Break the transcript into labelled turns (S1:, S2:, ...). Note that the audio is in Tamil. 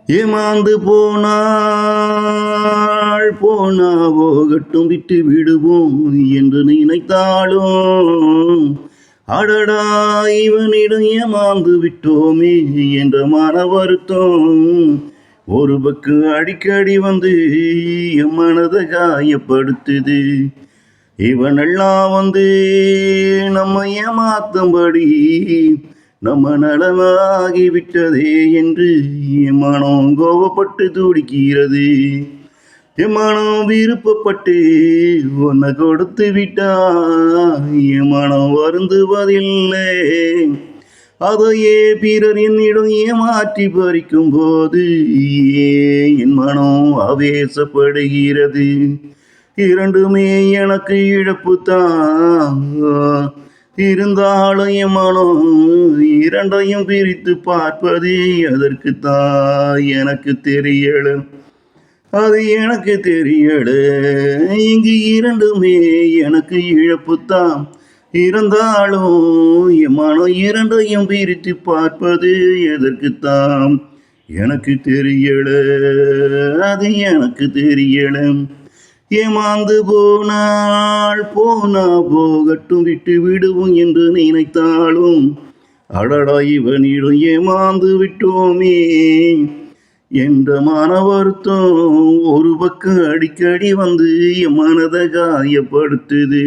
S1: ஏமாந்து போனா போகட்டும் விட்டு விடுவோம் என்று நினைத்தாலும் அடடா இவனிடம் ஏமாந்து விட்டோமே என்ற மன வருத்தம் ஒரு பக்கு அடிக்கடி வந்து என் மனதை காயப்படுத்துது. இவனெல்லாம் வந்து நம்ம ஏமாத்தும்படி நம்ம நலமாகிவிட்டதே என்று என் மனம் கோபப்பட்டு துடிக்கிறது. என் மனம் விருப்பப்பட்டு உன்னை கொடுத்து விட்டா என் மனம் வருந்துவதில்லை. அதையே பிறர் என்னிடம் ஏமாற்றி பறிக்கும் போது என் மனம் ஆவேசப்படுகிறது. இரண்டுமே எனக்கு இழப்பு தான், இருந்தாலும் என் மனம் இரண்டையும் பிரித்து பார்ப்பது அதற்குத்தான் எனக்கு தெரியல. அது எனக்கு தெரியல. இங்கு இரண்டுமே எனக்கு இழப்பு தான், இருந்தாலும் என் மனம் இரண்டையும் பிரித்து பார்ப்பது எதற்குத்தான் எனக்கு தெரியல. அது எனக்கு தெரியல. ஏமாந்து போனா போகட்டும் விட்டு விடுவோம் என்று நினைத்தாலும் அடடா இவனிடம் ஏமாந்து விட்டோமே என்ற மன வருத்தம் ஒரு பக்கம் அடிக்கடி வந்து என் மனதை காயப்படுத்துது.